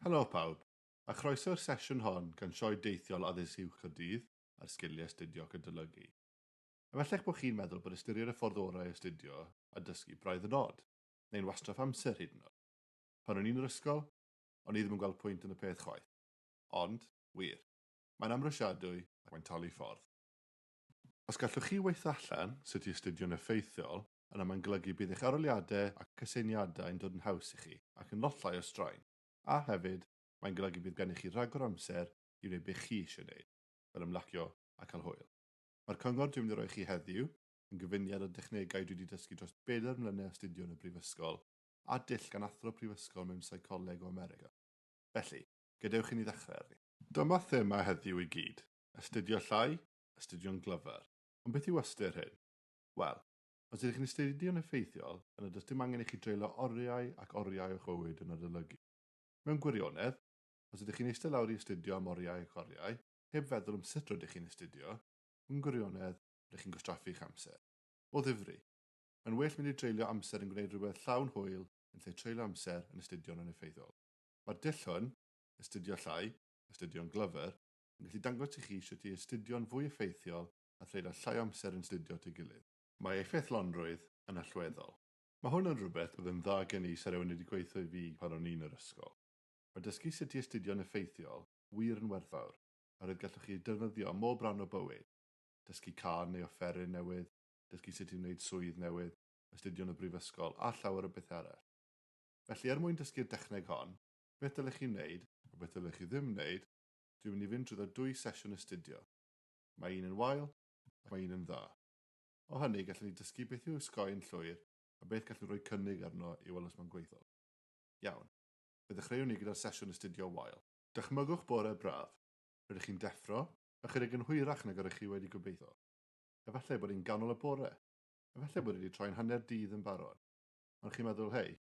Helo pawb, a chroeso'r sesiwn hon gan Sioe Deithiol Addysg Uwch Caerdydd ar Sgiliau astudio ac adolygu. Efalla'ch bod chi'n meddwl bod ystyried y ffordd orau o astudio a dysgu braidd yn od, neu'n wastraff amser hyd yn oed. Pan o'n i'n yr ysgol, o'n i ddim yn gweld pwynt yn y peth chwaith. Ond, wir, mae'n amrysiadwy ac mae'n talu ffordd. Os gallwch chi weithio allan sut i astudio'n effeithiol, yna mae'n golygu bydd eich aroliadau ac cyseiniadau yn dod yn haws i chi ac yn lot llai o straen. A hefyd, mae'n golygu bydd gennych chi rhagor o amser i wneud beth chi eisiau gwneud, fel ymlacio a cael hwyl. Mae'r cyngor dwi'n mynd i roi chi heddiw yn gyfuniad o dechnegau dwi wedi dysgu dros 4 mlynedd astudio yn y Prifysgol a dull gan athro Prifysgol mewn Seicoleg o America. Felly, gadewch i ni ddechrau arni. Dyma thema heddiw i gyd, astudio llai, astudio'n glyfar. Ond beth yw ystyr hyn? Wel, os ydych chi'n astudio'n effeithiol, yna does dim angen i chi dreulio oriau ac oriau o Crëwyd yn adolygu. Mewn gwirionedd, os ydych chi'n eistedd lawr i astudio am oriau ac oriau, heb feddwl am sut rydych chi'n astudio, mewn gwirionedd, rydych chi'n gwastraffu eich amser. O ddifri, mae'n well mynd i dreulio amser yn gwneud rhywbeth llawn hwyl yn lle treulio amser yn astudio'n effeithiol. Mae'r dull hwn, astudio llai, astudio'n glyfar, yn gallu dangos i chi sut i astudio'n fwy effeithiol a threulio llai amser yn astudio at ei gilydd. Mae effeithlonrwydd yn allweddol. Mae hwn yn rhywbeth oedd yn dda gen i sy'n rhywun wedi gweithio i fi pan o'n i'n yr ysgol. Mae dysgu sut i astudio'n effeithiol wir yn werthfawr, a roedd gallwch chi defnyddio mob rhan o bywyd. Dysgu car neu offeryn newydd, dysgu sut i wneud swydd newydd, astudio yn y brifysgol a llawer o beth arall. Felly mwyn dysgu'r dechneg hon, beth dylech chi'n wneud a beth dylech chi ddim wneud, dwi'n mynd i fynd drwy 2 sesiwn astudio. Mae un yn wael a mae un yn dda. O hynny gallwn ni dysgu beth yw osgoi yn llwyr a beth gallwn ni roi cynnig arno i weld os mae'n gweithio. Iawn. Fe ddechreuwn ni gyda'r sesiwn astudio Wael. Dychmygwch bore braf. Rydych chi'n deffro, a chydig yn hwyrach nag ydych chi wedi gobeithio. Efallai bod hi'n ganol y bore. Efallai bod wedi troi'n hanner dydd yn barod. Ond chi'n meddwl, hei,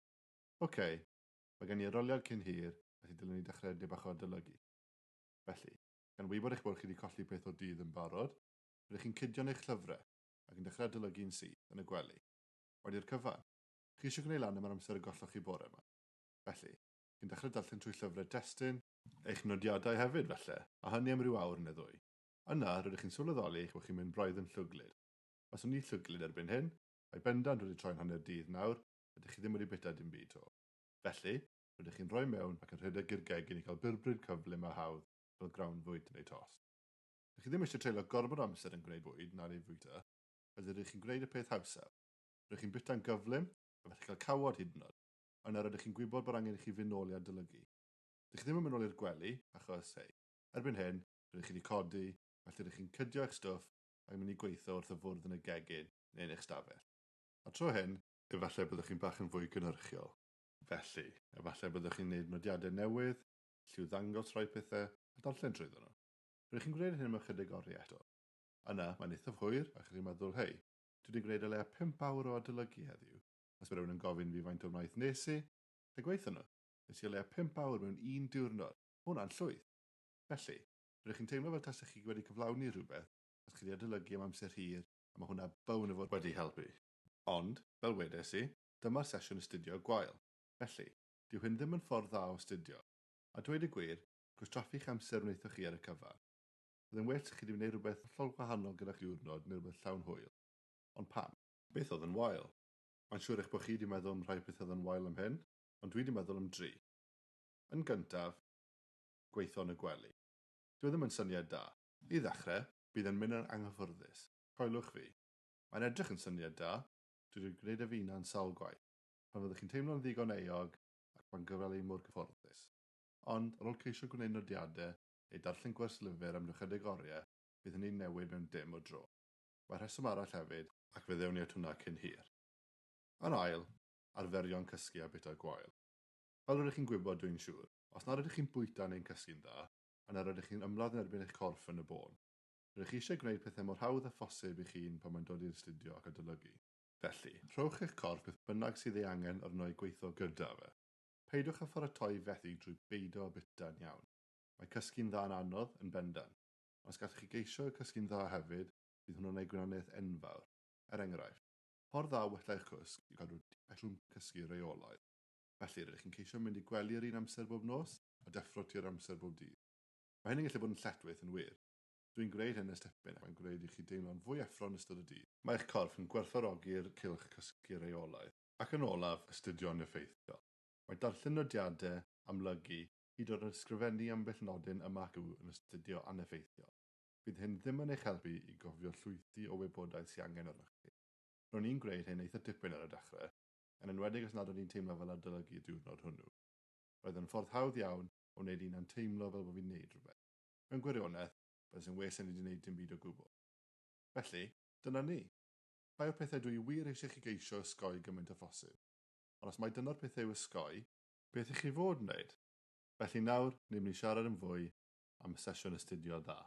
mae gen i aroliad cyn hir, felly dylwn ni dechrau dy bach o adolygu. Felly, gan wybod eich bod chi wedi colli peth o dydd yn barod, rydych chi'n cydio'n eich llyfrau ac yn dechrau adolygu'n syth yn y gwely. Wedi'r cyfan, chi eisiau gwneud lan am yr amser y golloch chi bore yma. Felly, chi'n dechrau darllen trwy llyfrau destun, eich nodiadau hefyd felly, a hynny am ryw awr neu ddwy. Yna, rydych chi'n sylweddoli eich bod chi'n mynd braidd yn llwglyd. Os o'n i llwglyd erbyn hyn, a'i bendant wedi troi'n hanner dydd nawr, ydych chi ddim wedi bita dim byd o. Felly, rydych chi'n rhoi mewn ac yn rhedeg i'r gegin i cael byrbryd cyflym a hawdd fel grawn fwyd neu tost. Ydych chi ddim eisiau treulio gormod o amser yn gwneud bwyd na'r ei fwyta, felly rydych chi'n gwneud y peth hawsaf. Rydych chi'n bita'n gyflym, a felly cael cawod hyd yn oed. Yna rydych chi'n gwybod bod angen i chi fynd nôl i adolygu. Dych chi ddim yn mynd nôl i'r gwely, achos, erbyn hyn, rydych chi wedi codi, felly rydych chi'n cydio eich stwff ac mynd i gweithio wrth y fwrdd yn y gegin neu yn eich stafell. A tro hyn, efallai byddwch chi'n bach yn fwy gynhyrchiol. Felly, efallai byddwch chi'n gwneud nodiadau newydd, lliw ddangos rhai pethau, a darllen trwyddyn nhw. Rydych chi'n gwneud hyn mewn chydig oriau eto. Yna, mae'n eithaf hwyr, ac chi'n meddwl, dwi wedi gwneud o leia 5 awr o adolygu heddiw. Os mae rhywun yn gofyn fi faint o wnaeth nes i, gweithio nhw. Nes i o leia 5 awr mewn 1 diwrnod. Hwna'n llwyth. Felly, rydych chi'n teimlo fel tasach chi wedi cyflawni rhywbeth os chi wedi adolygu am amser hir, a mae hwnna bawn o fod wedi helpu. Ond, fel wedes i, dyma'r sesiwn astudio gwael. Felly, dyw hyn ddim yn ffordd dda o astudio. A dweud y gwir, gwastraffu eich amser wnaethoch chi ar y cyfan. Bydd yn well chi wedi gwneud rhywbeth hollol gwahanol gyda'r diwrnod neu rhywbeth llawn hwyl. Ond pam? Beth oedd yn wael? Mae'n siŵr eich bod chi wedi meddwl am rhai peth oedd yn wael am hyn, ond dwi wedi meddwl am 3. Yn gyntaf, gweithio yn y gwely. Dwi ddim yn syniad da. I ddechrau, bydd yn mynd yn anghyffyrddus. Coelwch fi. Mae'n edrych yn syniad da, dwi wedi gwneud y fi na'n sawl gwaith. Pan fyddwch chi'n teimlo'n ddigon eog ac mae'n gyfelu mor gyfforddus. Ond, ar ôl ceisio gwneud nodiadau neu darllen gwerslyfr am ychydig oriau, bydd hynny'n newid mewn dim o dro. Mae rheswm arall hefyd, ac fe ddewn ni at hwnna cyn hir. Yn ail, arferion cysgu a bita gwael. Fel rydych chi'n gwybod dwi'n siŵr, os nad ydych chi'n bwyta neu'n cysgu'n dda, yna rydych chi'n ymladd yn erbyn eich corff yn y bôn. Rydych chi eisiau gwneud pethau mor hawdd a phosib i chi'n pan mae'n dod i'r astudio ac adolygu. Felly, rhowch eich corff beth bynnag sydd ei angen arno i gweithio gyda fe. Peidwch â pharatoi fethu drwy beido a bita'n iawn. Mae cysgu'n dda'n anodd yn bendant. Os gallwch chi geisio cysgu'n dda hefyd, bydd hwnnw'n ei gwirionedd enfawr. Enghraifft, ffordd dda wella eich cwsg yw cadw pellwng cysgu reolaidd. Felly, rydych chi'n ceisio mynd i gwely yr un amser bob nos, a deffro ti'r amser bob dydd. Mae hynny'n gallu bod yn lletwyth yn wir. Dwi'n gwneud hyn ys tipyn ac mae'n gwneud i chi deimlo'n fwy effro yn ystod y dydd. Mae eich corff yn gwerthfawrogi'r cylch cysgu reolaeth. Ac yn olaf, astudio'n effeithiol. Mae darllen nodiadau, amlygu, hyd oed yn ysgrifennu ambell nodyn yma ac yn astudio aneffeithiol. Bydd hyn ddim yn eich helpu i gofio llwythi o wybodaeth sy'n angen arnoch chi. Ro'n i'n gwneud hyn eitha dipyn ar y dechrau, yn enwedig os nad o'n i'n teimlo fel adolygu y diwrnod hwnnw. Roedd yn ffordd hawdd iawn o wneud un yn teimlo fel bod fi'n neud rhywbeth. Mewn gwirionedd, byddai yn wes yn wedi wneud dim byd o gwbl. Felly, dyna ni. Bai o'r pethau dwi wir eisiau chi geisio osgoi gymaint o phosib. Ond os mai dyna'r pethau yw osgoi, beth ych chi fod wneud? Felly nawr, ni'n mynd i siarad yn fwy am sesiwn astudio dda.